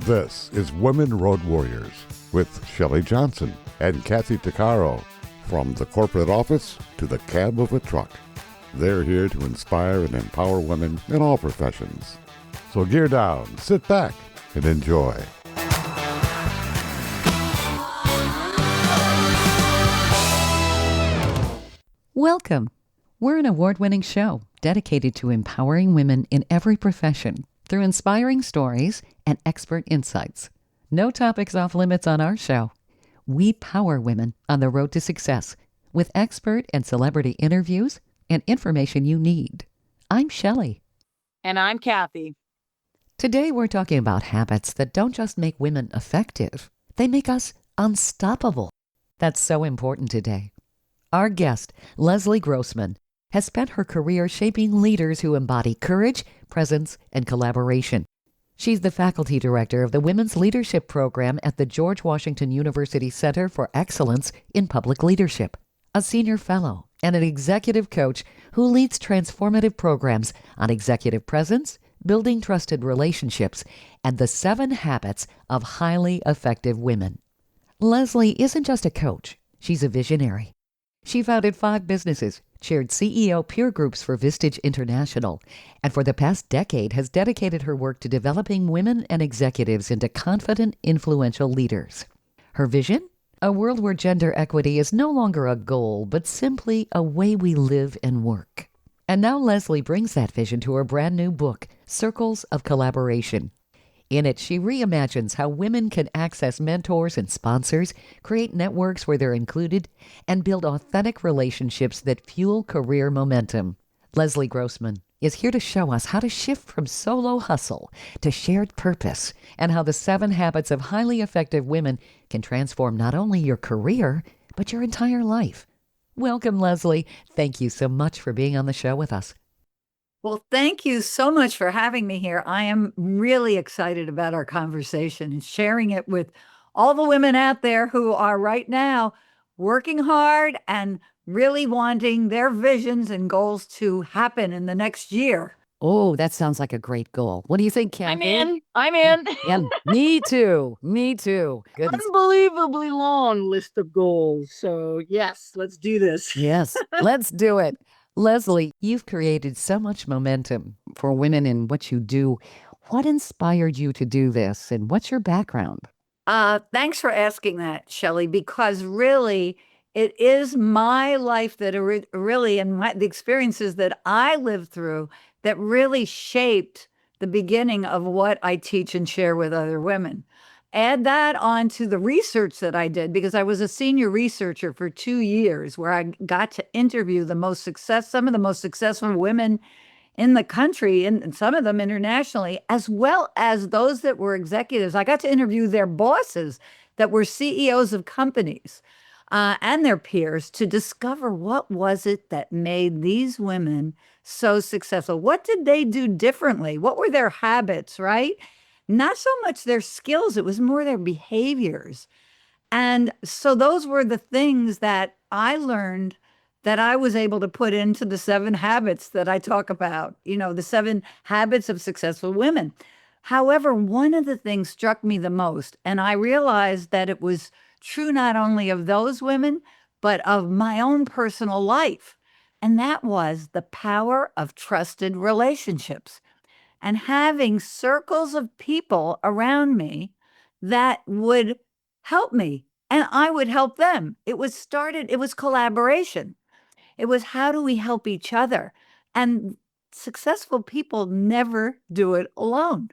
This is Women Road Warriors with Shelley Johnson and Kathy Tuccaro. From the corporate office to the cab of a truck, they're here to inspire and empower women in all professions. So gear down, sit back, and enjoy. Welcome. We're an award-winning show dedicated to empowering women in every profession through inspiring stories and expert insights. No topics off limits on our show. We power women on the road to success with expert and celebrity interviews and information you need. I'm Shelley. And I'm Kathy. Today we're talking about habits that don't just make women effective, they make us unstoppable. That's so important today. Our guest, Leslie Grossman, has spent her career shaping leaders who embody courage, presence, and collaboration. She's the faculty director of the Women's Leadership Program at the George Washington University Center for Excellence in Public Leadership, a senior fellow and an executive coach who leads transformative programs on executive presence, building trusted relationships, and the 7 habits of highly effective women. Leslie isn't just a coach, she's a visionary. She founded 5 businesses, chaired CEO peer groups for Vistage International, and for the past decade has dedicated her work to developing women and executives into confident, influential leaders. Her vision? A world where gender equity is no longer a goal, but simply a way we live and work. And now Leslie brings that vision to her brand new book, Circles of Collaboration. In it, she reimagines how women can access mentors and sponsors, create networks where they're included, and build authentic relationships that fuel career momentum. Leslie Grossman is here to show us how to shift from solo hustle to shared purpose, and how the 7 habits of highly effective women can transform not only your career, but your entire life. Welcome, Leslie. Thank you so much for being on the show with us. Well, thank you so much for having me here. I am really excited about our conversation and sharing it with all the women out there who are right now working hard and really wanting their visions and goals to happen in the next year. Oh, that sounds like a great goal. What do you think, Kathy? I'm in. Yeah, me too. Me too. Goodness. Unbelievably long list of goals. So yes, let's do this. Yes, let's do it. Leslie, you've created so much momentum for women in what you do. What inspired you to do this, and what's your background? Thanks for asking that, Shelley, because really it is my life that really and the experiences that I lived through that really shaped the beginning of what I teach and share with other women. Add that on to the research that I did, because I was a senior researcher for 2 years where I got to interview some of the most successful women in the country, and some of them internationally, as well as those that were executives. I got to interview their bosses that were CEOs of companies and their peers to discover what was it that made these women so successful. What did they do differently? What were their habits, right? Not so much their skills, it was more their behaviors. And so those were the things that I learned that I was able to put into the 7 habits that I talk about, the 7 habits of successful women. However, one of the things struck me the most, and I realized that it was true not only of those women, but of my own personal life. And that was the power of trusted relationships and having circles of people around me that would help me and I would help them. It was collaboration. It was, how do we help each other? And successful people never do it alone.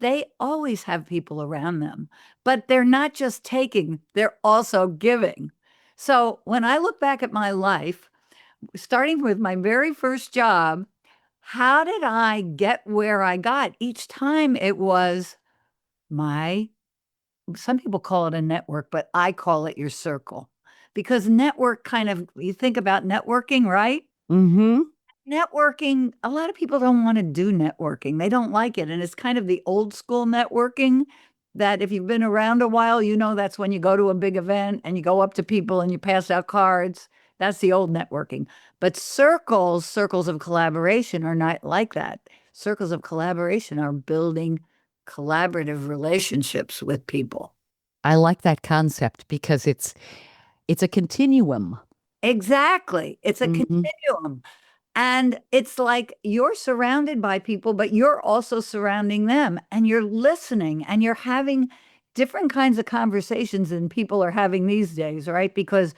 They always have people around them, but they're not just taking, they're also giving. So when I look back at my life, starting with my very first job, how did I get where I got? Each time it was some people call it a network, but I call it your circle. Because you think about networking, right? Mm-hmm. Networking, a lot of people don't want to do networking. They don't like it. And it's kind of the old school networking that if you've been around a while, that's when you go to a big event and you go up to people and you pass out cards. That's the old networking. But circles of collaboration are not like that. Circles of collaboration are building collaborative relationships with people. I like that concept because it's a continuum. Exactly. It's a continuum. And it's like you're surrounded by people, but you're also surrounding them and you're listening and you're having different kinds of conversations than people are having these days, right? Because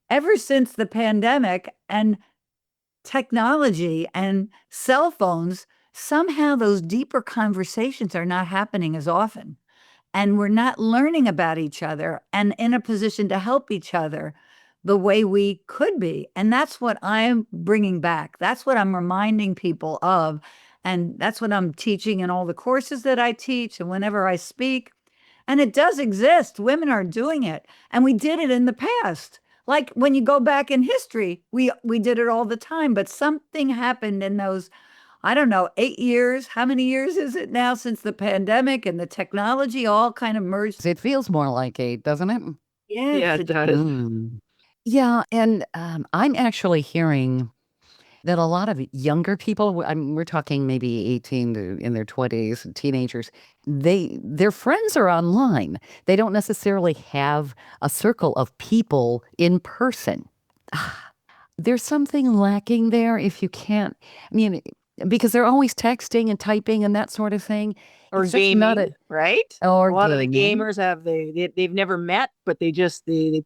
ever since the pandemic and technology and cell phones, somehow those deeper conversations are not happening as often. And we're not learning about each other and in a position to help each other the way we could be. And that's what I'm bringing back. That's what I'm reminding people of. And that's what I'm teaching in all the courses that I teach and whenever I speak. And it does exist. Women are doing it. And we did it in the past. Like when you go back in history, we did it all the time, but something happened in those, I don't know, 8 years. How many years is it now since the pandemic and the technology all kind of merged? It feels more like 8, doesn't it? Yes, Yeah, it does. Yeah, and I'm actually hearing that a lot of younger people, we're talking maybe 18 to in their 20s, teenagers, their friends are online. They don't necessarily have a circle of people in person. There's something lacking there if you can't, I mean, because they're always texting and typing and that sort of thing. Or It's just not gaming, right? or A lot of the gaming. gamers have they've never met, but they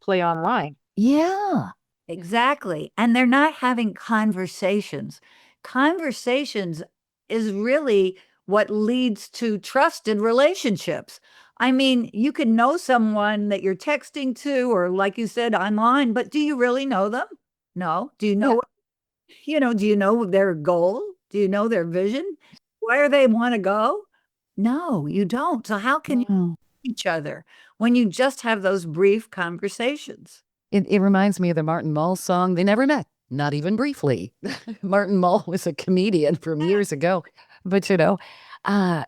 play online. Yeah. exactly. And they're not having conversations. Conversations is really what leads to trusted relationships. I mean, you can know someone that you're texting to, or like you said, online, but do you really know them? No. Do you Yeah. know, do you know their goal? Do you know their vision? Where they want to go? No, you don't. So how can you Wow. know each other when you just have those brief conversations? It reminds me of the Martin Mull song, They Never Met, Not Even Briefly. Martin Mull was a comedian from years ago. But, uh,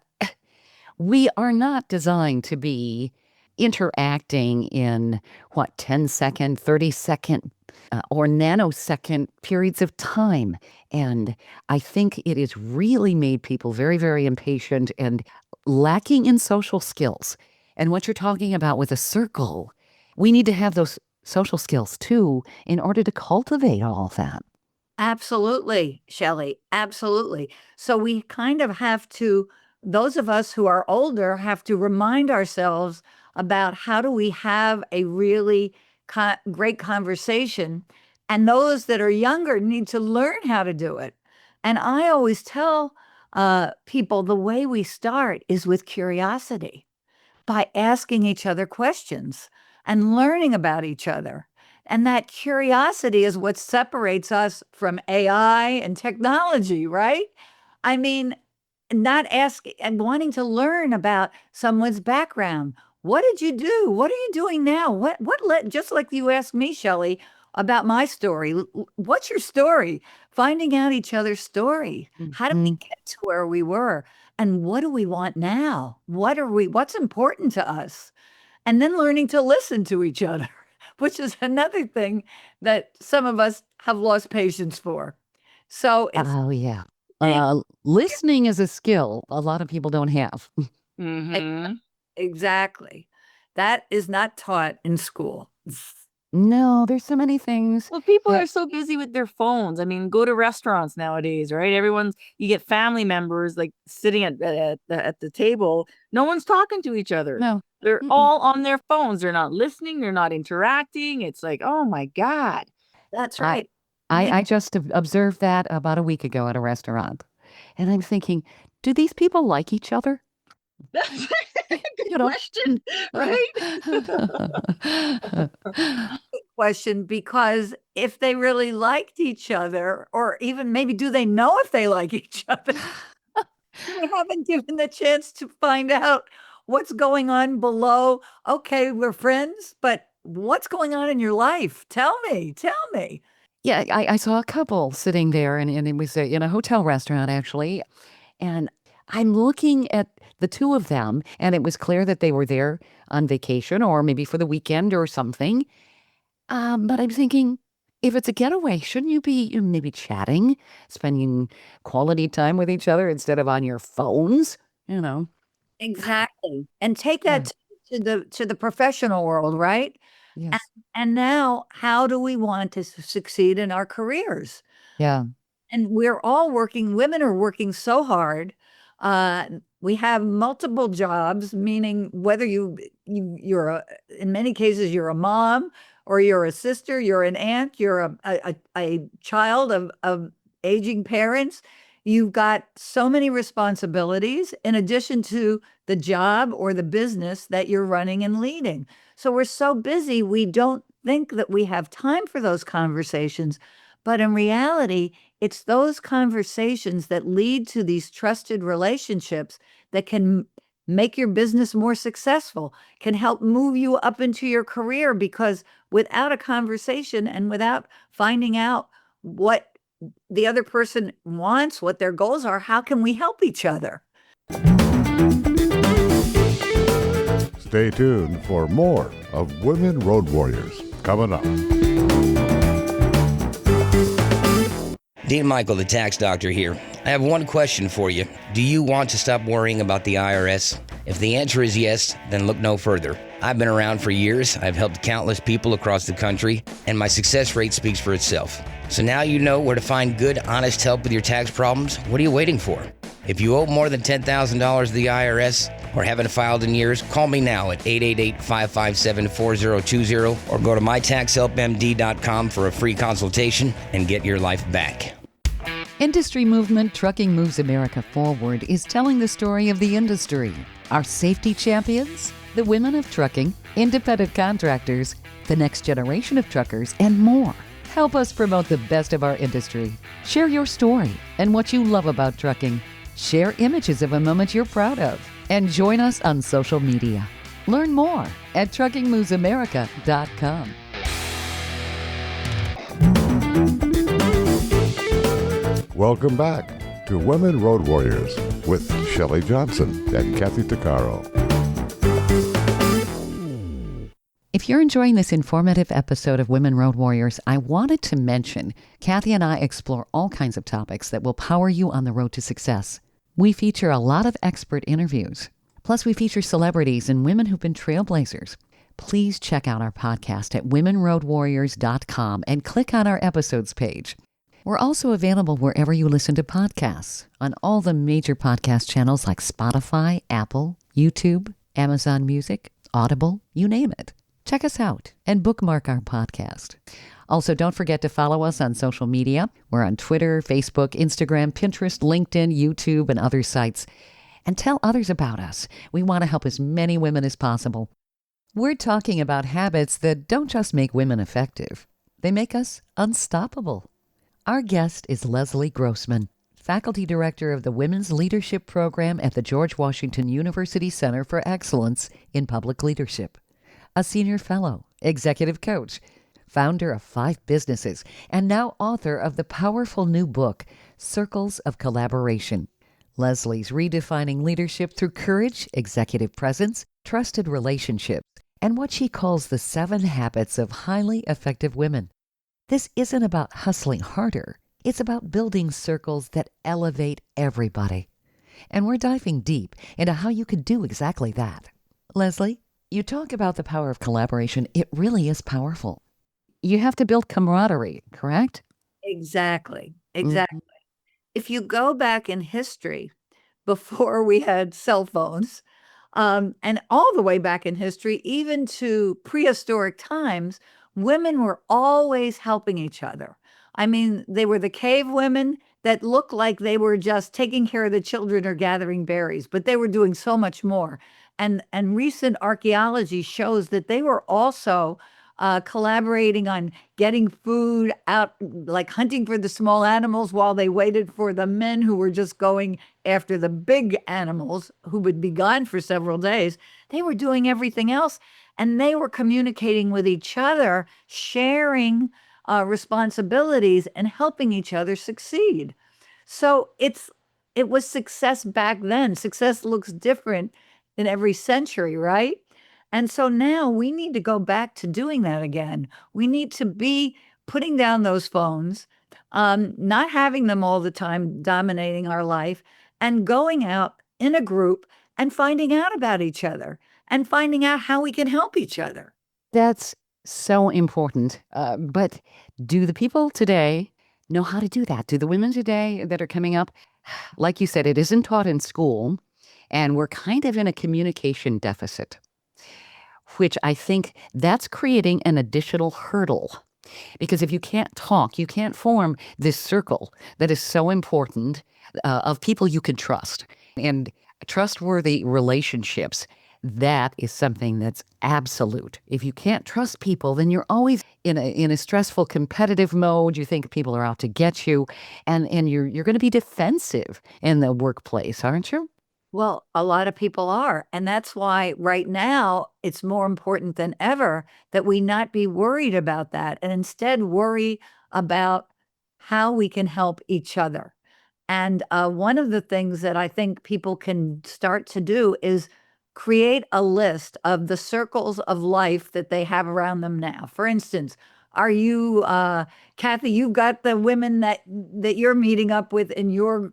we are not designed to be interacting in 10-second, 30-second, or nanosecond periods of time. And I think it has really made people very, very impatient and lacking in social skills. And what you're talking about with a circle, we need to have those social skills too in order to cultivate all that. Absolutely, Shelley. Absolutely. So we kind of have to, those of us who are older have to remind ourselves about how do we have a really great conversation. And those that are younger need to learn how to do it. And I always tell people the way we start is with curiosity by asking each other questions and learning about each other. And that curiosity is what separates us from AI and technology, right? I mean, not asking and wanting to learn about someone's background. What did you do? What are you doing now? What led, just like you asked me, Shelley, about my story. What's your story? Finding out each other's story. How did we Mhm. get to where we were? And what do we want now? What's important to us? And then learning to listen to each other, which is another thing that some of us have lost patience for. So it's Oh, yeah. Listening is a skill a lot of people don't have. Mm-hmm. exactly. That is not taught in school. No, there's so many things Well, people that are so busy with their phones. I mean, go to restaurants nowadays, right? You get family members like sitting at the table. No one's talking to each other. no. They're Mm-mm. all on their phones. They're not listening. They're not interacting. It's like, oh my God. That's I right. I just observed that about a week ago at a restaurant, and I'm thinking, do these people like each other? That's a good You know? question, right? Question because if they really liked each other, or even maybe do they know if they like each other? They haven't given the chance to find out what's going on below. Okay, we're friends, but what's going on in your life? Tell me, tell me. Yeah, I saw a couple sitting there, and it was in a hotel restaurant, actually, and I'm looking at the 2 of them, and it was clear that they were there on vacation or maybe for the weekend or something, but I'm thinking, if it's a getaway, shouldn't you be maybe chatting, spending quality time with each other instead of on your phones? You know? Exactly. And take Yeah. that to the professional world, right? And, Yes. and now, how do we want to succeed in our careers? Yeah. And we're all working, women are working so hard. Uh, we have multiple jobs, meaning whether you're in many cases you're a mom or you're a sister, you're an aunt, you're a child of aging parents. You've got so many responsibilities in addition to the job or the business that you're running and leading. So we're so busy, we don't think that we have time for those conversations. But in reality, it's those conversations that lead to these trusted relationships that can make your business more successful, can help move you up into your career, because without a conversation and without finding out what the other person wants, what their goals are, how can we help each other? Stay tuned for more of Women Road Warriors coming up. Dean Michael, the tax doctor here. I have one question for you. Do you want to stop worrying about the IRS? If the answer is yes, then look no further. I've been around for years, I've helped countless people across the country, and my success rate speaks for itself. So now you know where to find good, honest help with your tax problems. What are you waiting for? If you owe more than $10,000 to the IRS or haven't filed in years, call me now at 888-557-4020 or go to mytaxhelpmd.com for a free consultation and get your life back. Industry movement Trucking Moves America Forward is telling the story of the industry. Our safety champions, the women of trucking, independent contractors, the next generation of truckers, and more. Help us promote the best of our industry. Share your story and what you love about trucking. Share images of a moment you're proud of. And join us on social media. Learn more at truckingmovesamerica.com. Welcome back to Women Road Warriors with Shelley Johnson and Kathy Tuccaro. If you're enjoying this informative episode of Women Road Warriors, I wanted to mention Kathy and I explore all kinds of topics that will power you on the road to success. We feature a lot of expert interviews. Plus, we feature celebrities and women who've been trailblazers. Please check out our podcast at womenroadwarriors.com and click on our episodes page. We're also available wherever you listen to podcasts, on all the major podcast channels like Spotify, Apple, YouTube, Amazon Music, Audible, you name it. Check us out and bookmark our podcast. Also, don't forget to follow us on social media. We're on Twitter, Facebook, Instagram, Pinterest, LinkedIn, YouTube, and other sites. And tell others about us. We want to help as many women as possible. We're talking about habits that don't just make women effective. They make us unstoppable. Our guest is Leslie Grossman, Faculty Director of the Women's Leadership Program at the George Washington University Center for Excellence in Public Leadership, a Senior Fellow, Executive Coach, founder of 5 businesses, and now author of the powerful new book, Circles of Collaboration. Leslie's redefining leadership through courage, executive presence, trusted relationships, and what she calls the 7 habits of highly effective women. This isn't about hustling harder. It's about building circles that elevate everybody. And we're diving deep into how you can do exactly that. Leslie, you talk about the power of collaboration. It really is powerful. You have to build camaraderie, correct? Exactly. Exactly. If you go back in history, before we had cell phones, and all the way back in history, even to prehistoric times, women were always helping each other. I mean, they were the cave women that looked like they were just taking care of the children or gathering berries, but they were doing so much more. And recent archaeology shows that they were also collaborating on getting food out, like hunting for the small animals while they waited for the men who were just going after the big animals who would be gone for several days. They were doing everything else, and they were communicating with each other, sharing responsibilities and helping each other succeed. So it was success back then. Success looks different in every century, right? And so now we need to go back to doing that again. We need to be putting down those phones, not having them all the time dominating our life, and going out in a group and finding out about each other and finding out how we can help each other. That's so important. But do the people today know how to do that? Do the women today that are coming up, like you said, it isn't taught in school, and we're kind of in a communication deficit, which I think that's creating an additional hurdle. Because if you can't talk, you can't form this circle that is so important of people you can trust. And trustworthy relationships, that is something that's absolute. If you can't trust people, then you're always in a stressful competitive mode. You think people are out to get you, and you're going to be defensive in the workplace, aren't you? Well, a lot of people are. And that's why right now it's more important than ever that we not be worried about that and instead worry about how we can help each other. And one of the things that I think people can start to do is create a list of the circles of life that they have around them now. For instance, are you, Kathy, you've got the women that you're meeting up with in your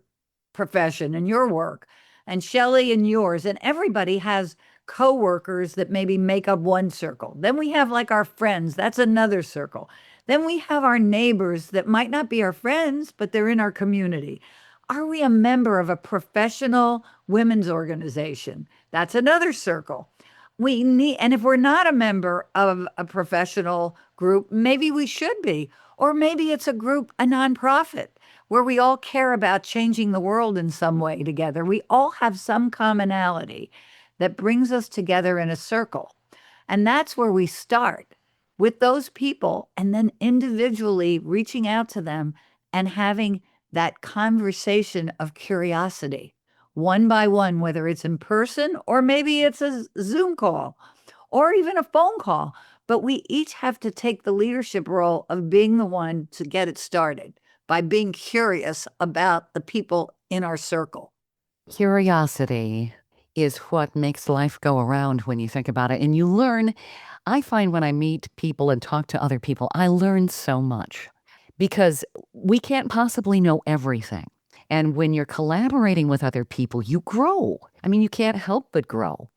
profession and your work, and Shelley in yours, and everybody has coworkers that maybe make up one circle. Then we have like our friends, that's another circle. Then we have our neighbors that might not be our friends, but they're in our community. Are we a member of a professional women's organization? That's another circle. We need, and if we're not a member of a professional group, maybe we should be, or maybe it's a group, a nonprofit, where we all care about changing the world in some way together. We all have some commonality that brings us together in a circle. And that's where we start with those people, and then individually reaching out to them and having that conversation of curiosity, one by one, whether it's in person or maybe it's a Zoom call or even a phone call. But we each have to take the leadership role of being the one to get it started by being curious about the people in our circle. Curiosity is what makes life go around when you think about it. And you learn, I find when I meet people and talk to other people, I learn so much because we can't possibly know everything. And when you're collaborating with other people, you grow. I mean, you can't help but grow.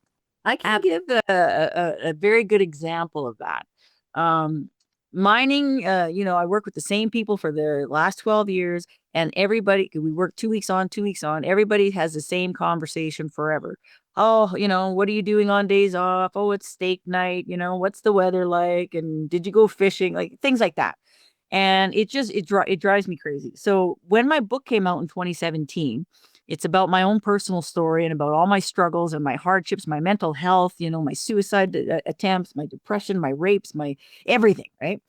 I can give a very good example of that. Mining, I work with the same people for the last 12 years, and we work 2 weeks on, 2 weeks on. Everybody has the same conversation forever. Oh, what are you doing on days off? Oh, it's steak night. What's the weather like? And did you go fishing? Like things like that. And it drives me crazy. So when my book came out in 2017, it's about my own personal story and about all my struggles and my hardships, my mental health, my suicide attempts, my depression, my rapes, my everything, right?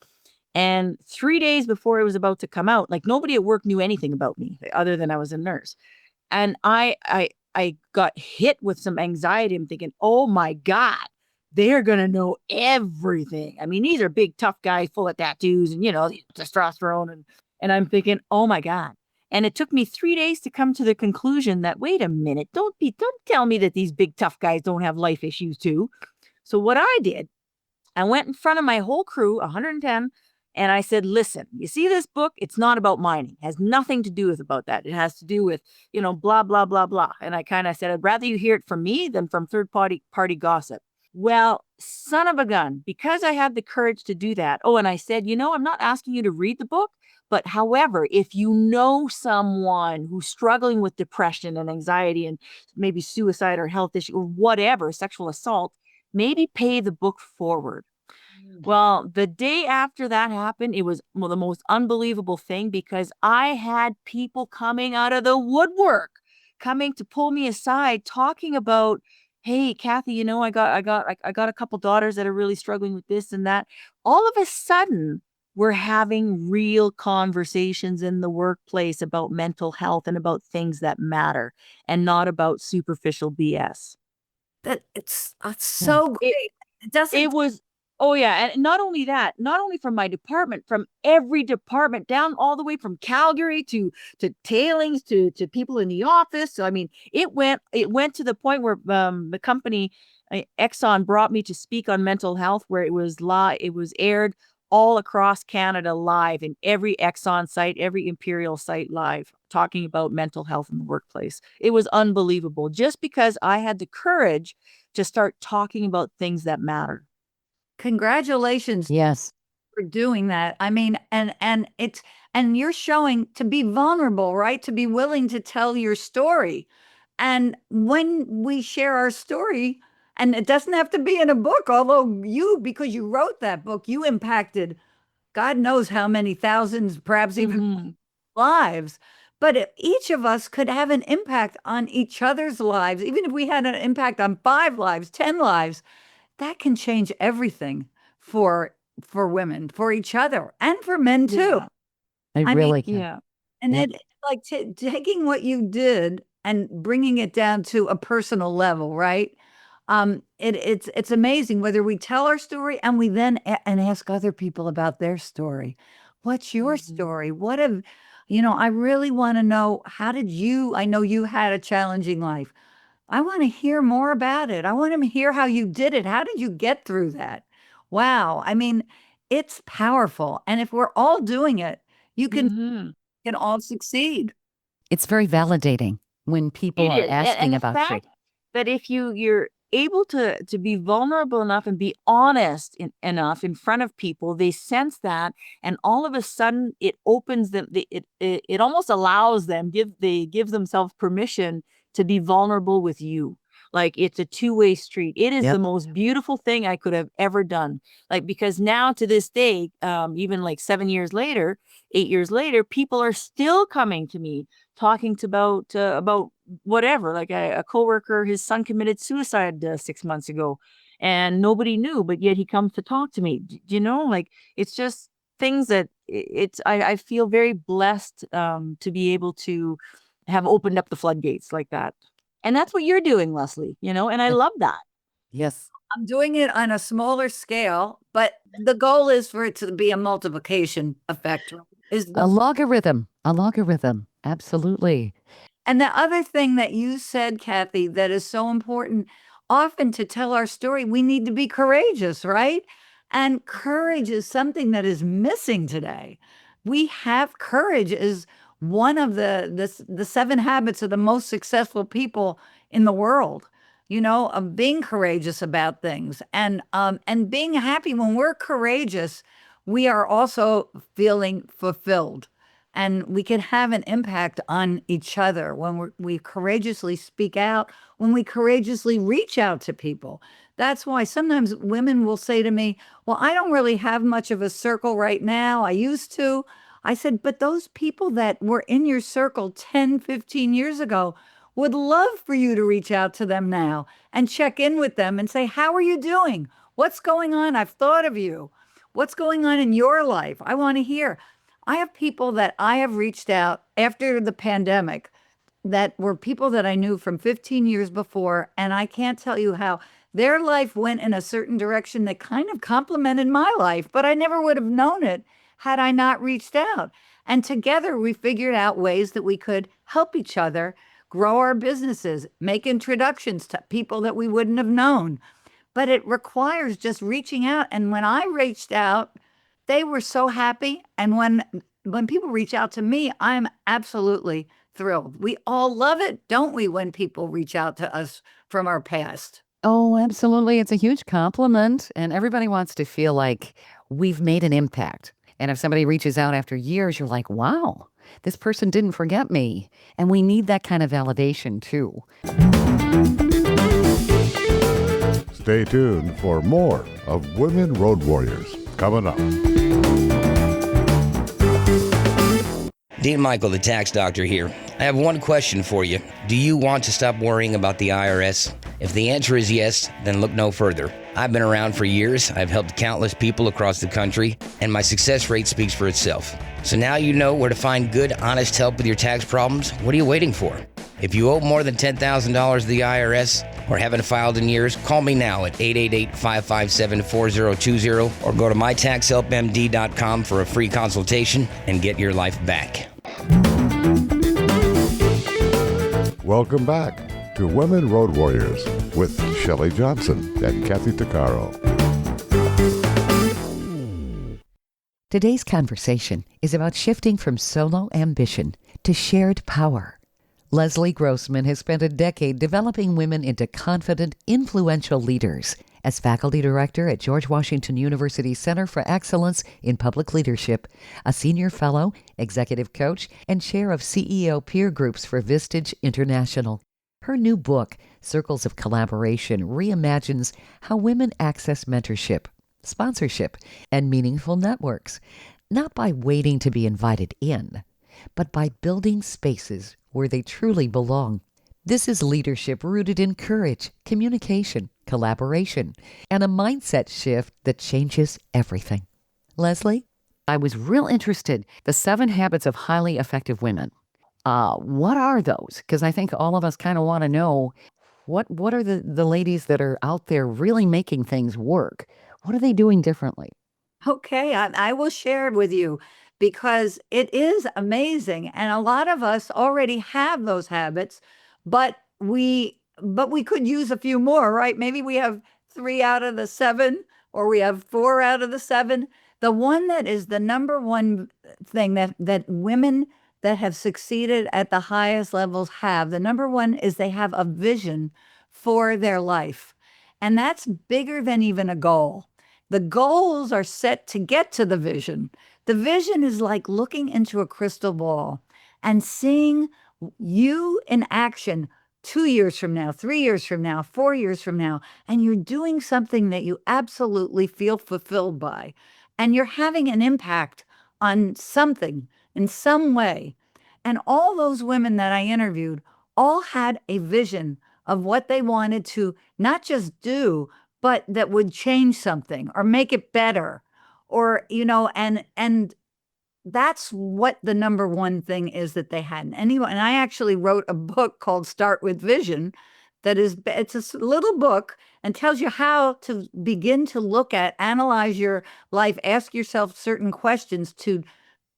And 3 days before it was about to come out, like nobody at work knew anything about me other than I was a nurse. And I got hit with some anxiety. I'm thinking, oh my God, they're going to know everything. I mean, these are big, tough guys full of tattoos and, testosterone. And I'm thinking, oh my God. And it took me 3 days to come to the conclusion that, wait a minute, don't tell me that these big, tough guys don't have life issues too. So what I did, I went in front of my whole crew, 110, and I said, listen, you see this book? It's not about mining. It has nothing to do with about that. It has to do with, blah, blah, blah, blah. And I kind of said, I'd rather you hear it from me than from third party gossip. Well, son of a gun, because I had the courage to do that. Oh, and I said, I'm not asking you to read the book, but however, if you know someone who's struggling with depression and anxiety and maybe suicide or health issue or whatever, sexual assault, maybe pay the book forward. Well, the day after that happened, it was the most unbelievable thing because I had people coming out of the woodwork, coming to pull me aside, talking about, hey, Kathy, I got a couple daughters that are really struggling with this and that. All of a sudden, we're having real conversations in the workplace about mental health and about things that matter and not about superficial BS. It's so great. It was, oh yeah. And not only that, not only from my department, from every department down all the way from Calgary to tailings to people in the office. So, I mean, it went to the point where the company Exxon brought me to speak on mental health, where it was aired all across Canada live in every Exxon site, every Imperial site live, talking about mental health in the workplace. It was unbelievable just because I had the courage to start talking about things that matter. Congratulations Yes. for doing that. I mean, and you're showing to be vulnerable, right? To be willing to tell your story. And when we share our story, and it doesn't have to be in a book, although because you wrote that book, you impacted God knows how many thousands, perhaps even Mhm. lives. But each of us could have an impact on each other's lives. Even if we had an impact on 5 lives, 10 lives, that can change everything for women, for each other, and for men too. Yeah. I I mean, really can. Yeah. and Yep. then like taking what you did and bringing it down to a personal level, right? It's amazing whether we tell our story and we then and ask other people about their story. What's your Mhm. story? What have I really want to know, how did you, I know you had a challenging life. I want to hear more about it. I want to hear how you did it. How did you get through that? Wow. I mean, it's powerful. And if we're all doing it, you Mhm. can all succeed. It's very validating when people It are is, and asking the about you. fact that if you're able to be vulnerable enough and be honest enough in front of people, they sense that, and all of a sudden it opens them. It almost allows them they give themselves permission to be vulnerable with you. Like it's a two-way street. It is the Yep. most beautiful thing I could have ever done. Like because now to this day, even like 7 years later, 8 years later, people are still coming to me talking to about whatever. Like a coworker, his son committed suicide 6 months ago, and nobody knew, but yet he comes to talk to me. You know, like it's just things that I feel very blessed to be able to have opened up the floodgates like that. And that's what you're doing, Leslie, and I Yeah. love that. Yes. I'm doing it on a smaller scale, but the goal is for it to be a multiplication effect. Is A the logarithm. A logarithm. Absolutely. And the other thing that you said, Kathy, that is so important, often to tell our story, we need to be courageous, right? And courage is something that is missing today. We have courage is one of the 7 habits of the most successful people in the world. Of being courageous about things and being happy. When we're courageous, we are also feeling fulfilled, and we can have an impact on each other when we courageously speak out, when we courageously reach out to people. That's why sometimes women will say to me, well, I don't really have much of a circle right now. I used to. I said, but those people that were in your circle 10, 15 years ago would love for you to reach out to them now and check in with them and say, how are you doing? What's going on? I've thought of you. What's going on in your life? I want to hear. I have people that I have reached out after the pandemic that were people that I knew from 15 years before. And I can't tell you how their life went in a certain direction that kind of complemented my life, but I never would have known it had I not reached out. And together we figured out ways that we could help each other grow our businesses, make introductions to people that we wouldn't have known. But it requires just reaching out. And when I reached out, they were so happy. And when people reach out to me, I'm absolutely thrilled. We all love it, don't we, when people reach out to us from our past? Oh, absolutely. It's a huge compliment. And everybody wants to feel like we've made an impact. And if somebody reaches out after years, you're like, wow, this person didn't forget me. And we need that kind of validation too. Stay tuned for more of Women Road Warriors coming up. Dean Michael, the tax doctor here. I have one question for you. Do you want to stop worrying about the IRS? If the answer is yes, then look no further. I've been around for years. I've helped countless people across the country, and my success rate speaks for itself. So now you know where to find good, honest help with your tax problems. What are you waiting for? If you owe more than $10,000 to the IRS or haven't filed in years, call me now at 888-557-4020 or go to mytaxhelpmd.com for a free consultation and get your life back. Welcome back to Women Road Warriors with Shelley Johnson and Kathy Tuccaro. Today's conversation is about shifting from solo ambition to shared power. Leslie Grossman has spent a decade developing women into confident, influential leaders. As faculty director at George Washington University Center for Excellence in Public Leadership, a senior fellow, executive coach, and chair of CEO peer groups for Vistage International. Her new book, Circles of Collaboration, reimagines how women access mentorship, sponsorship, and meaningful networks, not by waiting to be invited in, but by building spaces where they truly belong. This is leadership rooted in courage, communication, collaboration, and a mindset shift that changes everything. Leslie, I was real interested. The 7 habits of highly effective women. What are those? Because I think all of us kind of want to know what are the ladies that are out there really making things work? What are they doing differently? Okay, I will share it with you because it is amazing, and a lot of us already have those habits, but we could use a few more, right? Maybe we have 3 out of the 7, or we have 4 out of the 7. The one that is the number one thing that women that have succeeded at the highest levels have, the number one is they have a vision for their life, and that's bigger than even a goal. The goals are set to get to the vision. The vision is like looking into a crystal ball and seeing you in action 2 years from now, 3 years from now, 4 years from now, and you're doing something that you absolutely feel fulfilled by, and you're having an impact on something in some way. And all those women that I interviewed all had a vision of what they wanted to not just do, but that would change something or make it better, or and that's what the number one thing is that they had. And anyone, and I actually wrote a book called Start with Vision it's a little book and tells you how to begin to look at, analyze your life, ask yourself certain questions to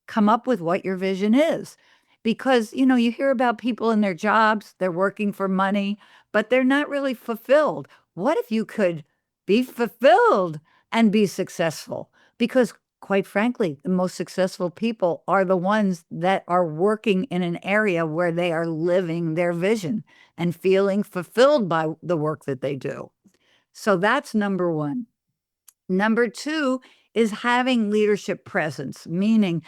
come up with what your vision is. Because, you hear about people in their jobs, they're working for money, but they're not really fulfilled. What if you could be fulfilled and be successful? Because, quite frankly, the most successful people are the ones that are working in an area where they are living their vision and feeling fulfilled by the work that they do. So that's number one. Number 2 is having leadership presence, meaning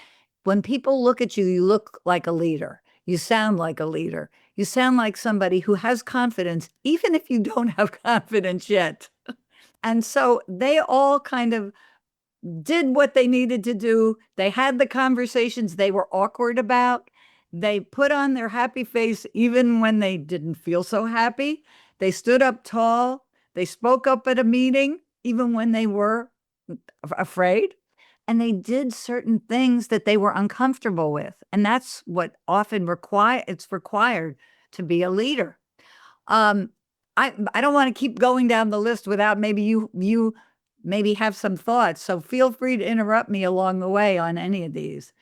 when people look at you, you look like a leader. You sound like a leader. You sound like somebody who has confidence, even if you don't have confidence yet. And so they all kind of did what they needed to do. They had the conversations they were awkward about. They put on their happy face even when they didn't feel so happy. They stood up tall. They spoke up at a meeting even when they were afraid. And they did certain things that they were uncomfortable with. And that's what often it's required to be a leader. Um, I don't want to keep going down the list without maybe you maybe have some thoughts. So feel free to interrupt me along the way on any of these.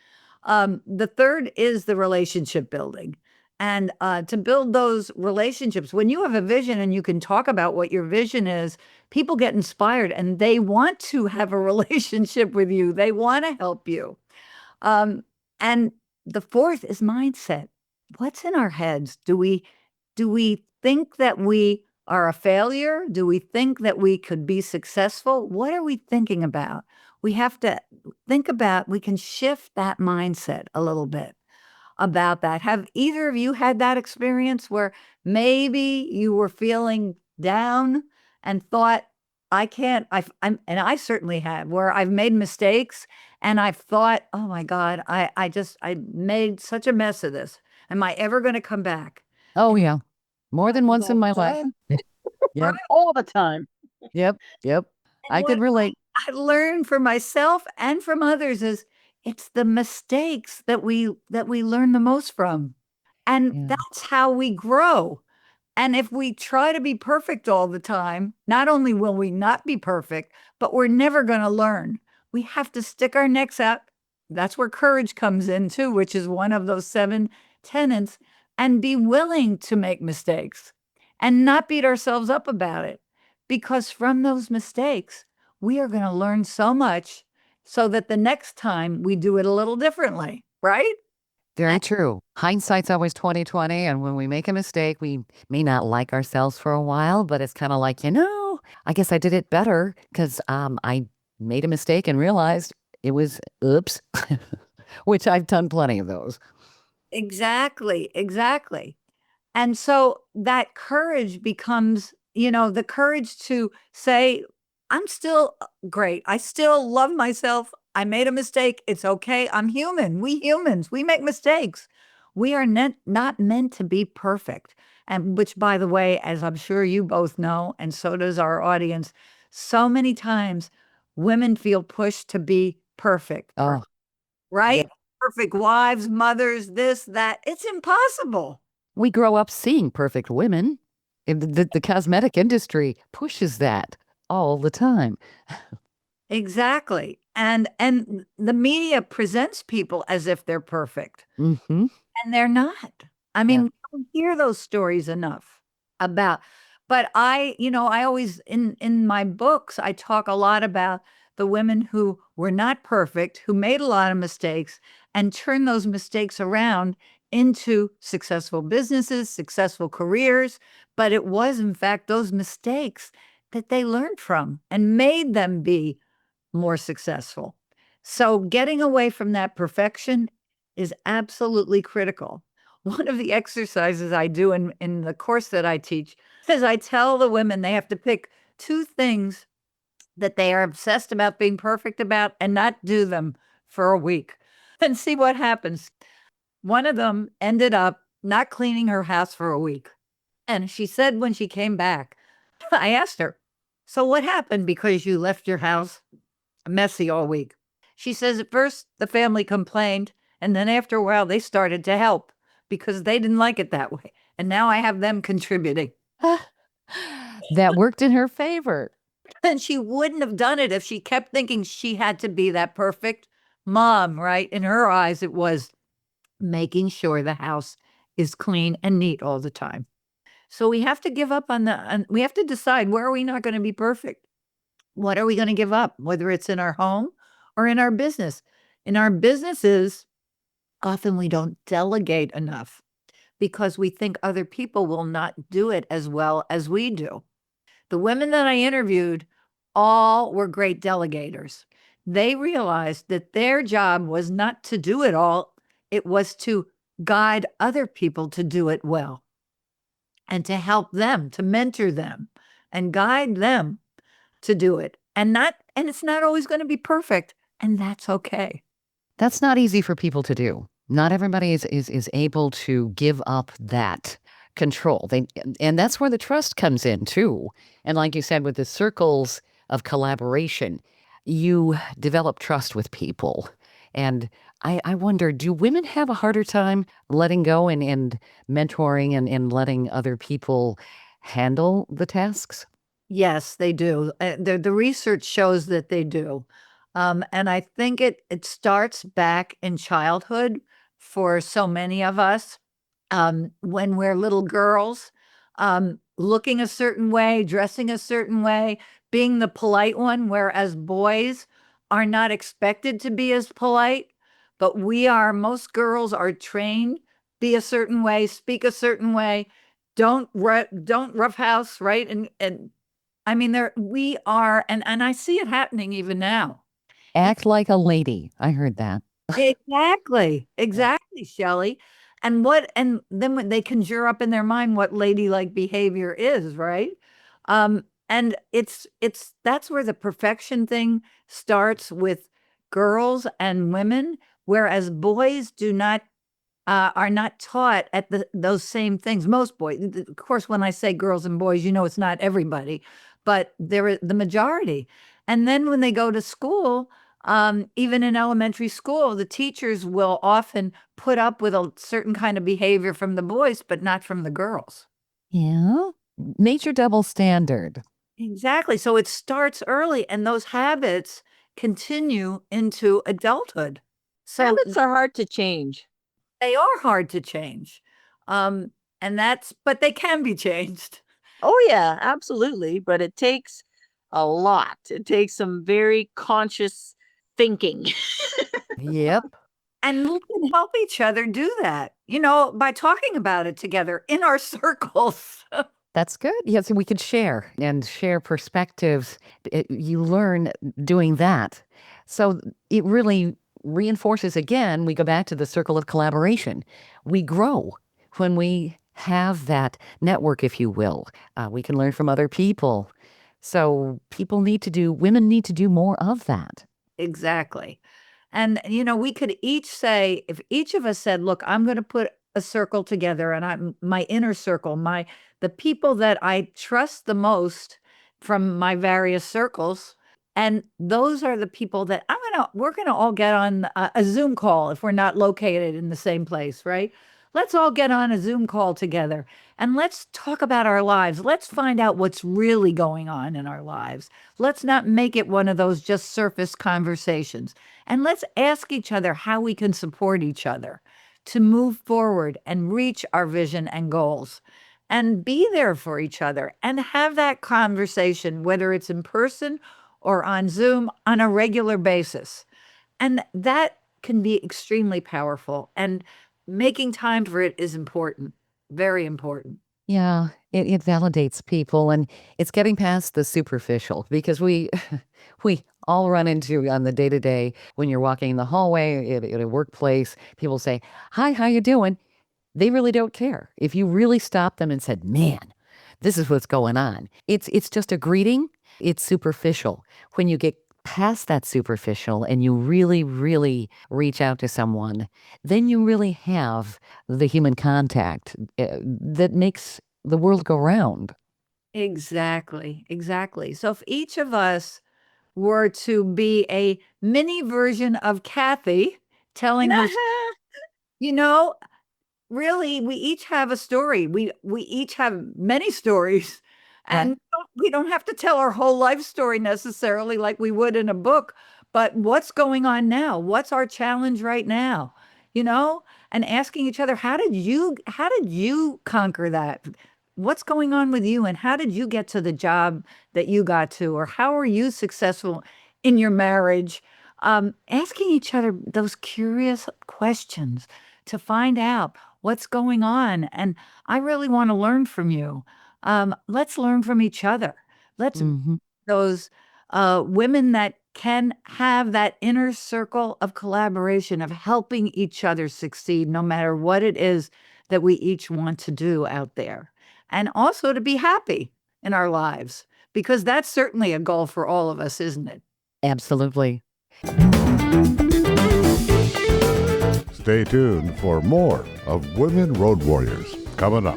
The third is the relationship building. And to build those relationships, when you have a vision and you can talk about what your vision is, people get inspired and they want to have a relationship with you. They want to help you. And the fourth is mindset. What's in our heads? Do we think that we are a failure? Do we think that we could be successful? What are we thinking about? We have to think about, we can shift that mindset a little bit about that. Have either of you had that experience where maybe you were feeling down and thought, and I certainly have, where I've made mistakes and I've thought, oh my God, I made such a mess of this. Am I ever going to come back? Oh, yeah. More than once in my life. Yep. All the time. Yep. I could relate. I learned for myself and from others is it's the mistakes that we learn the most from. And that's how we grow. And if we try to be perfect all the time, not only will we not be perfect, but we're never going to learn. We have to stick our necks out. That's where courage comes in too, which is one of those 7 tenets, and be willing to make mistakes and not beat ourselves up about it. Because from those mistakes, we are going to learn so much so that the next time we do it a little differently, right? Very true. Hindsight's always 2020, and when we make a mistake, we may not like ourselves for a while, but it's kind of like, I guess I did it better because I made a mistake and realized it was oops, which I've done plenty of those. Exactly, exactly. And so that courage becomes, the courage to say, I'm still great. I still love myself. I made a mistake. It's okay. I'm human. We humans, we make mistakes. We are not meant to be perfect. And which, by the way, as I'm sure you both know, and so does our audience, so many times women feel pushed to be perfect, Oh, right? yeah. Perfect wives, mothers, this, that. It's impossible. We grow up seeing perfect women. And the cosmetic industry pushes that all the time. Exactly. And the media presents people as if they're perfect, Mm-hmm. and they're not. I Yeah. mean, we don't hear those stories enough about, but I always in my books I talk a lot about the women who were not perfect, who made a lot of mistakes and turned those mistakes around into successful businesses, successful careers, but it was in fact those mistakes that they learned from and made them be more successful. So getting away from that perfection is absolutely critical. One of the exercises I do in the course that I teach is I tell the women they have to pick two things that they are obsessed about being perfect about and not do them for a week and see what happens. One of them ended up not cleaning her house for a week. And she said when she came back, I asked her, so what happened because you left your house messy all week? She says at first the family complained, and then after a while they started to help because they didn't like it that way. And now I have them contributing. That worked in her favor. And she wouldn't have done it if she kept thinking she had to be that perfect mom, right? In her eyes, it was making sure the house is clean and neat all the time. So we have to give up we have to decide, where are we not going to be perfect? What are we going to give up, whether it's in our home or in our business? In our businesses, often we don't delegate enough because we think other people will not do it as well as we do. The women that I interviewed all were great delegators. They realized that their job was not to do it all, it was to guide other people to do it well and to help them, to mentor them and guide them to do it. And it's not always going to be perfect, and that's okay. That's not easy for people to do. Not everybody is able to give up that control. And that's where the trust comes in too. And like you said, with the circles of collaboration, you develop trust with people. And I wonder, do women have a harder time letting go and mentoring and letting other people handle the tasks? Yes, they do. The research shows that they do. And I think it starts back in childhood for so many of us. When we're little girls, looking a certain way, dressing a certain way, being the polite one, whereas boys are not expected to be as polite, but most girls are trained, be a certain way, speak a certain way, don't roughhouse, right? And I mean, we are, and I see it happening even now. Act like a lady. I heard that. Exactly. Yeah. Exactly, Shelley. And then when they conjure up in their mind what ladylike behavior is, right? And that's where the perfection thing starts with girls and women, whereas boys are not taught at those same things. Most boys, of course, when I say girls and boys, it's not everybody, but they're the majority. And then when they go to school, even in elementary school, the teachers will often put up with a certain kind of behavior from the boys, but not from the girls. Yeah. Major double standard. Exactly. So it starts early, and those habits continue into adulthood. So Habits are hard to change. they are hard to change. Um, but they can be changed. Oh, yeah, absolutely. But it takes a lot. It takes some very conscious thinking. Yep. And we can help each other do that, by talking about it together in our circles. That's good. Yes, we could share and share perspectives. You learn doing that. So it really reinforces again, we go back to the circle of collaboration. We grow when we have that network, if you will. We can learn from other people. So women need to do more of that. Exactly. And, we could each say, if each of us said, look, I'm going to put a circle together and I'm my inner circle, the people that I trust the most from my various circles. And those are the people that we're going to all get on a Zoom call if we're not located in the same place, right? Let's all get on a Zoom call together and let's talk about our lives. Let's find out what's really going on in our lives. Let's not make it one of those just surface conversations. And let's ask each other how we can support each other to move forward and reach our vision and goals and be there for each other and have that conversation, whether it's in person or on Zoom on a regular basis. And that can be extremely powerful. And making time for it is important, very important. Yeah, it validates people and it's getting past the superficial because we we all run into on the day to day when you're walking in the hallway at a workplace, people say, "Hi, how you doing?" They really don't care. If you really stop them and said, "Man, this is what's going on." It's just a greeting. It's superficial. When you get past that superficial and you really, really reach out to someone, then you really have the human contact that makes the world go round. Exactly, exactly. So if each of us were to be a mini version of Kathy telling her, you know, really, we each have a story. We each have many stories, Right. and we don't have to tell our whole life story necessarily like we would in a book, but what's going on now? What's our challenge right now? You know? And asking each other, how did you conquer that? What's going on with you and how did you get to the job that you got to or how are you successful in your marriage? Asking each other those curious questions to find out what's going on. And I really want to learn from you. Let's learn from each other. Let's Mhm. those women that can have that inner circle of collaboration of helping each other succeed, no matter what it is that we each want to do out there, and also to be happy in our lives, because that's certainly a goal for all of us, isn't it? Absolutely. Stay tuned for more of Women Road Warriors coming up.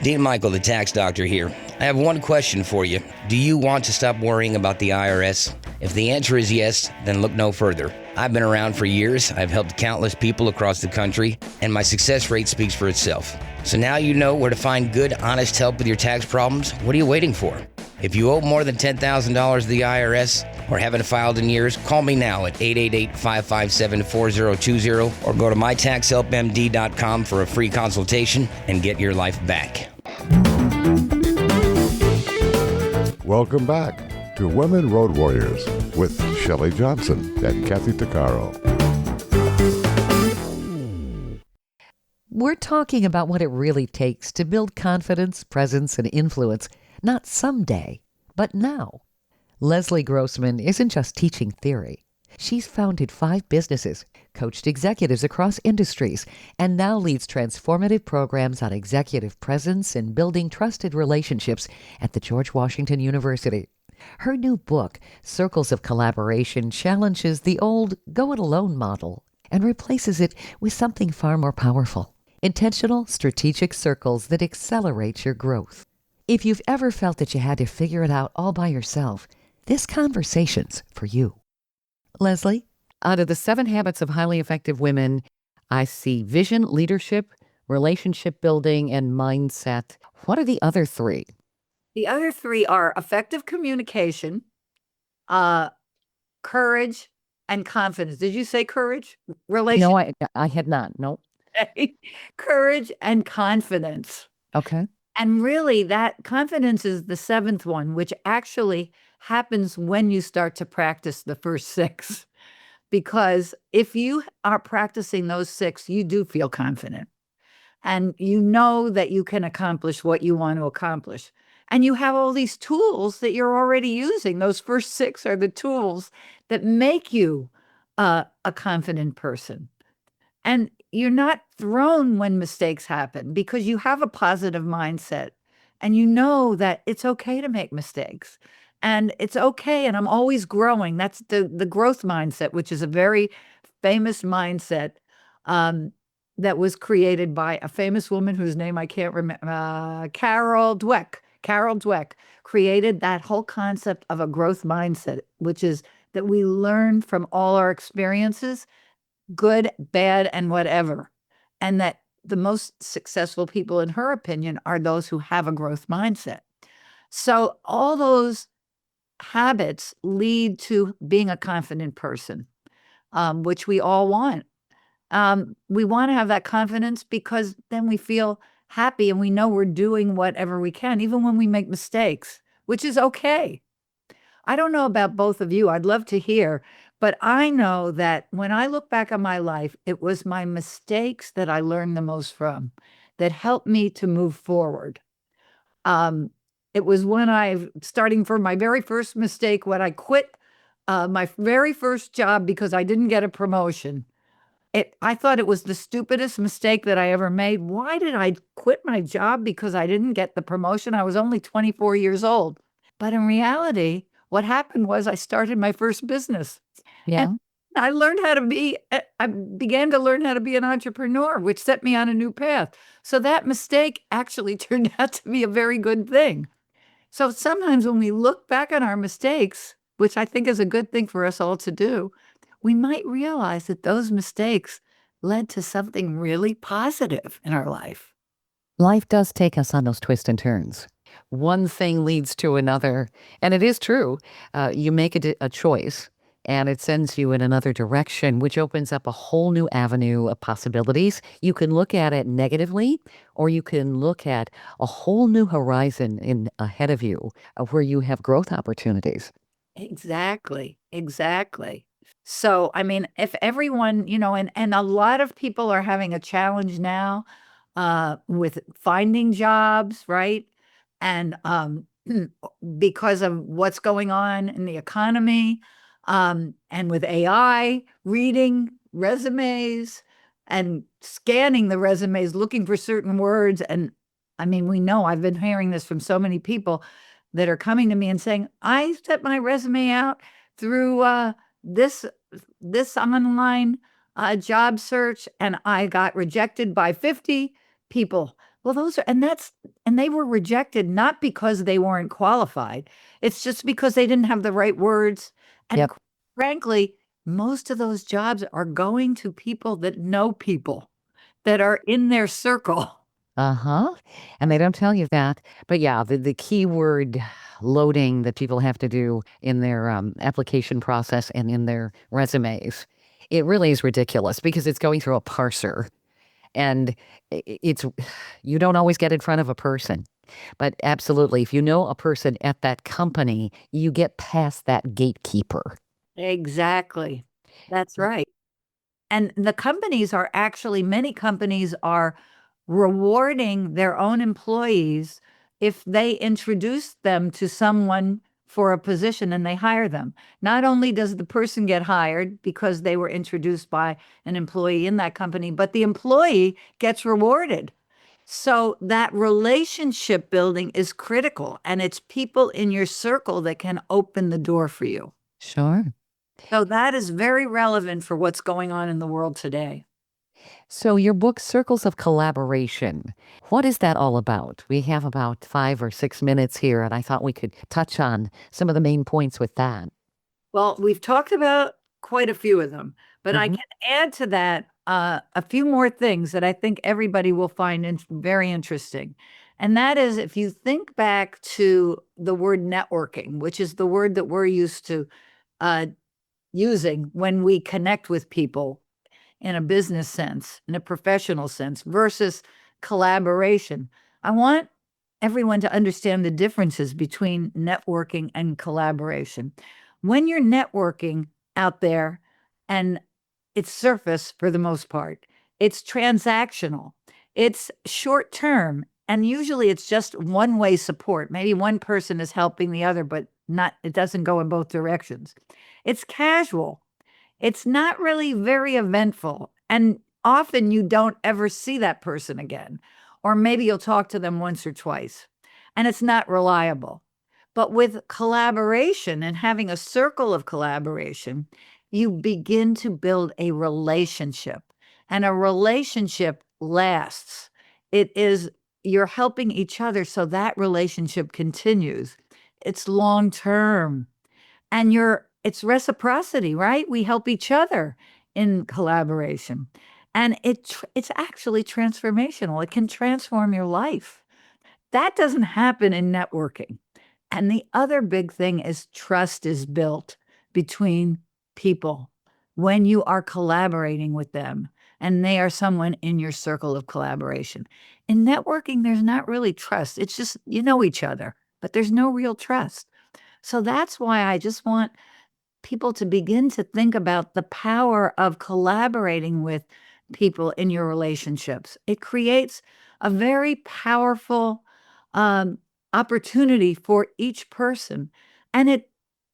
Dean Michael, the tax doctor here. I have one question for you. Do you want to stop worrying about the IRS? If the answer is yes, then look no further. I've been around for years, I've helped countless people across the country, and my success rate speaks for itself. So now you know where to find good, honest help with your tax problems. What are you waiting for? If you owe more than $10,000 to the IRS or haven't filed in years, call me now at 888-557-4020 or go to mytaxhelpmd.com for a free consultation and get your life back. Welcome back to Women Road Warriors with Shelley Johnson and Kathy Tuccaro. We're talking about what it really takes to build confidence, presence, and influence, not someday, but now. Leslie Grossman isn't just teaching theory. She's founded 5 businesses, coached executives across industries, and now leads transformative programs on executive presence and building trusted relationships at the George Washington University. Her new book, Circles of Collaboration, challenges the old go-it-alone model and replaces it with something far more powerful. Intentional, strategic circles that accelerate your growth. If you've ever felt that you had to figure it out all by yourself, this conversation's for you. Leslie, out of the 7 habits of highly effective women, I see vision, leadership, relationship building, and mindset. What are the other 3? The other 3 are effective communication, uh, courage, and confidence. Did you say courage? Relation No, I had not. No. courage and confidence. Okay. And really, that confidence is the seventh one, which actually happens when you start to practice the first six. Because if you are practicing those six, you do feel confident. And you know that you can accomplish what you want to accomplish. And you have all these tools that you're already using. Those first six are the tools that make you a confident person. And you're not thrown when mistakes happen because you have a positive mindset and you know that it's okay to make mistakes and it's okay. And I'm always growing. That's the growth mindset, which is a very famous mindset um, that was created by a famous woman whose name I can't remember, Carol Dweck. Carol Dweck created that whole concept of a growth mindset, which is that we learn from all our experiences, good, bad, and whatever. And that the most successful people, in her opinion, are those who have a growth mindset. So all those habits lead to being a confident person, which we all want. We want to have that confidence because then we feel happy and we know we're doing whatever we can, even when we make mistakes, which is okay. I don't know about both of you. I'd love to hear, but I know that when I look back on my life, it was my mistakes that I learned the most from that helped me to move forward. Um, it was when starting from my very first mistake, when I quit my very first job because I didn't get a promotion. I thought it was the stupidest mistake that I ever made. Why did I quit my job because I didn't get the promotion? I was only 24 years old. But in reality, what happened was I started my first business. And Yeah. I began to learn how to be an entrepreneur, which set me on a new path. So that mistake actually turned out to be a very good thing. So sometimes when we look back on our mistakes, which I think is a good thing for us all to do, we might realize that those mistakes led to something really positive in our life. Life does take us on those twists and turns. One thing leads to another. And it is true. You make a choice and it sends you in another direction, which opens up a whole new avenue of possibilities. You can look at it negatively, or you can look at a whole new horizon ahead of you where you have growth opportunities. Exactly. Exactly. So, I mean, if everyone, and a lot of people are having a challenge now with finding jobs, right? And because of what's going on in the economy, and with AI, reading resumes and scanning the resumes, looking for certain words. And I mean, we know I've been hearing this from so many people that are coming to me and saying, I set my resume out through this this online job search and I got rejected by 50 people. Well, and they were rejected not because they weren't qualified. It's just because they didn't have the right words. And Yep. frankly, most of those jobs are going to people that know people that are in their circle. Uh-huh. And they don't tell you that. But yeah, the keyword loading that people have to do in their application process and in their resumes, it really is ridiculous because it's going through a parser. And it's, you don't always get in front of a person. But absolutely, if you know a person at that company, you get past that gatekeeper. Exactly. That's right. And many companies are rewarding their own employees if they introduce them to someone for a position and they hire them. Not only does the person get hired because they were introduced by an employee in that company, but the employee gets rewarded. So that relationship building is critical, and it's people in your circle that can open the door for you. Sure. So that is very relevant for what's going on in the world today. So your book, Circles of Collaboration, what is that all about? We have about 5 or 6 minutes here, and I thought we could touch on some of the main points with that. Well, we've talked about quite a few of them, but I Mhm. can add to that a few more things that I think everybody will find very interesting. And that is if you think back to the word networking, which is the word that we're used to uh, using when we connect with people in a business sense, in a professional sense, versus collaboration. I want everyone to understand the differences between networking and collaboration. When you're networking out there, and it's surface for the most part, it's transactional, it's short term, and usually it's just one way support. Maybe one person is helping the other, but not, it doesn't go in both directions. It's casual. It's not really very eventful. And often you don't ever see that person again. Or maybe you'll talk to them once or twice. And it's not reliable. But with collaboration and having a circle of collaboration, you begin to build a relationship. And a relationship lasts. It is, you're helping each other so that relationship continues. It's long term. And it's reciprocity, right? We help each other in collaboration. And it's actually transformational. It can transform your life. That doesn't happen in networking. And the other big thing is trust is built between people when you are collaborating with them and they are someone in your circle of collaboration. In networking, there's not really trust. It's just, you know each other, but there's no real trust. So that's why I just want people to begin to think about the power of collaborating with people in your relationships. It creates a very powerful opportunity for each person. And it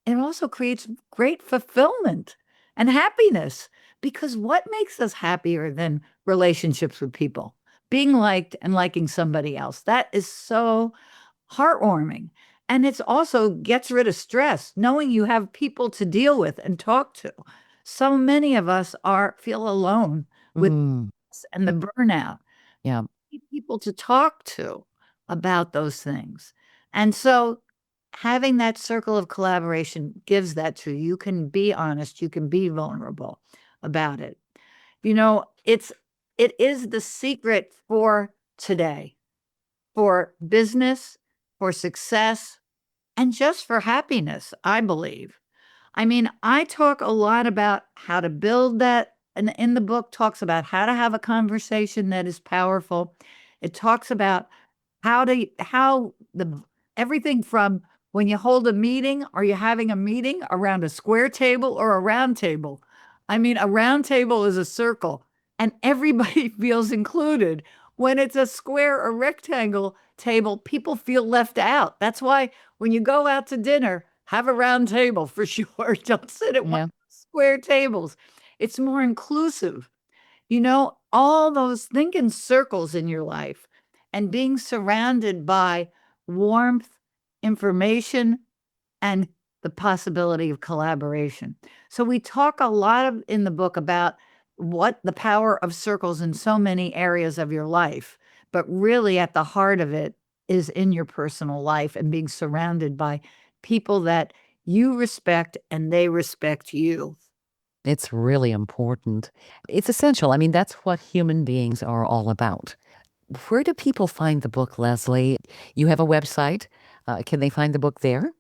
also creates great fulfillment and happiness, because what makes us happier than relationships with people? Being liked and liking somebody else. That is so heartwarming. And it's also gets rid of stress, knowing you have people to deal with and talk to. So many of us feel alone with Mm, this and the burnout. yeah. Need people to talk to about those things. And so having that circle of collaboration gives that to you. You can be honest, you can be vulnerable about it. It is the secret for today, for business, for success, and just for happiness, I believe. I mean, I talk a lot about how to build that, and in the book talks about how to have a conversation that is powerful. It talks about how the everything from when you hold a meeting, are you having a meeting around a square table or a round table? I mean, a round table is a circle and everybody feels included. When it's a square or rectangle table, people feel left out. That's why when you go out to dinner, have a round table for sure. Don't sit at one Yeah. of those square tables. It's more inclusive. All those, think in circles in your life and being surrounded by warmth, information, and the possibility of collaboration. So we talk a lot in the book about what the power of circles in so many areas of your life, but really at the heart of it is in your personal life and being surrounded by people that you respect and they respect you. It's really important. It's essential. I mean, that's what human beings are all about. Where do people find the book, Leslie? You have a website. Can they find the book there?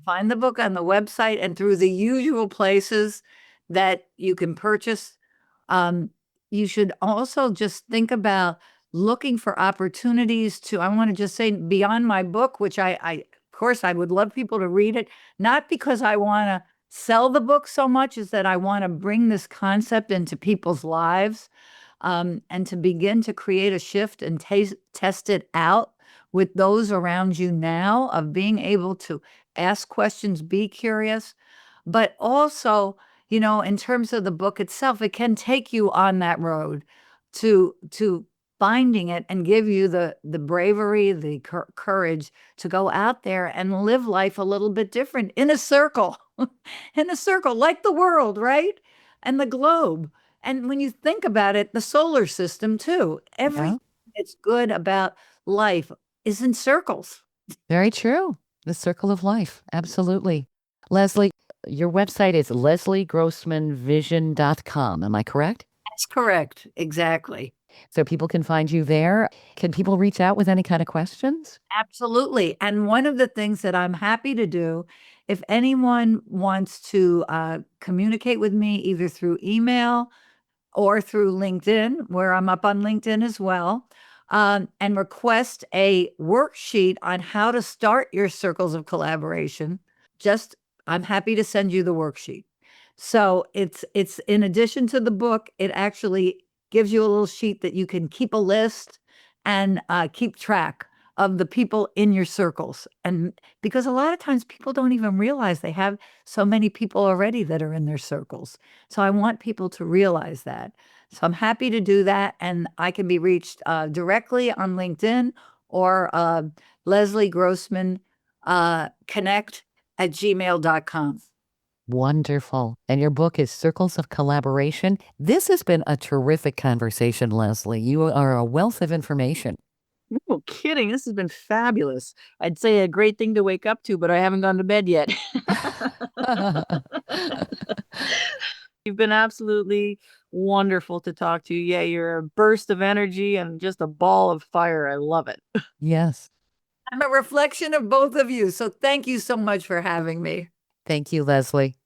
Find the book on the website and through the usual places that you can purchase. Um, you should also just think about looking for opportunities I want to just say beyond my book, which of course, I would love people to read it, not because I want to sell the book so much as that I want to bring this concept into people's lives, and to begin to create a shift and test it out with those around you now, of being able to ask questions, be curious, but also, in terms of the book itself, it can take you on that road to finding it and give you the bravery, the courage to go out there and live life a little bit different in a circle, in a circle like the world, right? And the globe. And when you think about it, the solar system too, Yeah. everything that's good about life is in circles. Very true. The circle of life. Absolutely. Leslie, your website is lesliegrossmanvision.com. Am I correct? That's correct. Exactly. So people can find you there. Can people reach out with any kind of questions? Absolutely. And one of the things that I'm happy to do, if anyone wants to communicate with me either through email or through LinkedIn, where I'm up on LinkedIn as well, and request a worksheet on how to start your circles of collaboration, I'm happy to send you the worksheet. So it's in addition to the book, it actually gives you a little sheet that you can keep a list and keep track of the people in your circles. And because a lot of times people don't even realize they have so many people already that are in their circles. So I want people to realize that. So I'm happy to do that. And I can be reached directly on LinkedIn or Leslie Grossman connect@gmail.com. Wonderful. And your book is Circles of Collaboration. This has been a terrific conversation, Leslie. You are a wealth of information. No kidding. This has been fabulous. I'd say a great thing to wake up to, but I haven't gone to bed yet. You've been absolutely wonderful to talk to. Yeah, you're a burst of energy and just a ball of fire. I love it. Yes. I'm a reflection of both of you. So thank you so much for having me. Thank you, Leslie.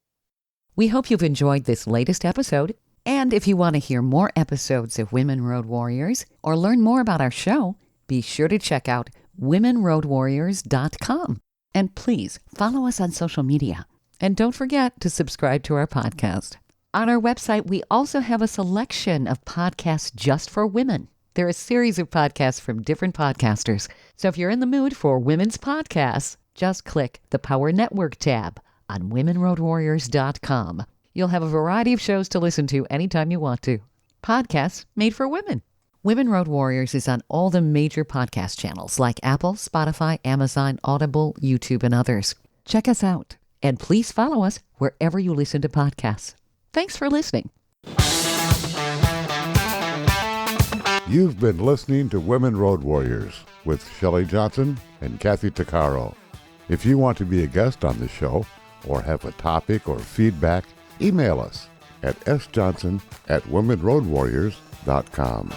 We hope you've enjoyed this latest episode. And if you want to hear more episodes of Women Road Warriors or learn more about our show, be sure to check out womenroadwarriors.com. And please follow us on social media. And don't forget to subscribe to our podcast. On our website, we also have a selection of podcasts just for women. There are a series of podcasts from different podcasters. So if you're in the mood for women's podcasts, just click the Power Network tab on womenroadwarriors.com. You'll have a variety of shows to listen to anytime you want to. Podcasts made for women. Women Road Warriors is on all the major podcast channels like Apple, Spotify, Amazon, Audible, YouTube, and others. Check us out. And please follow us wherever you listen to podcasts. Thanks for listening. You've been listening to Women Road Warriors with Shelley Johnson and Kathy Tuccaro. If you want to be a guest on the show or have a topic or feedback, email us at sjohnson@womenroadwarriors.com.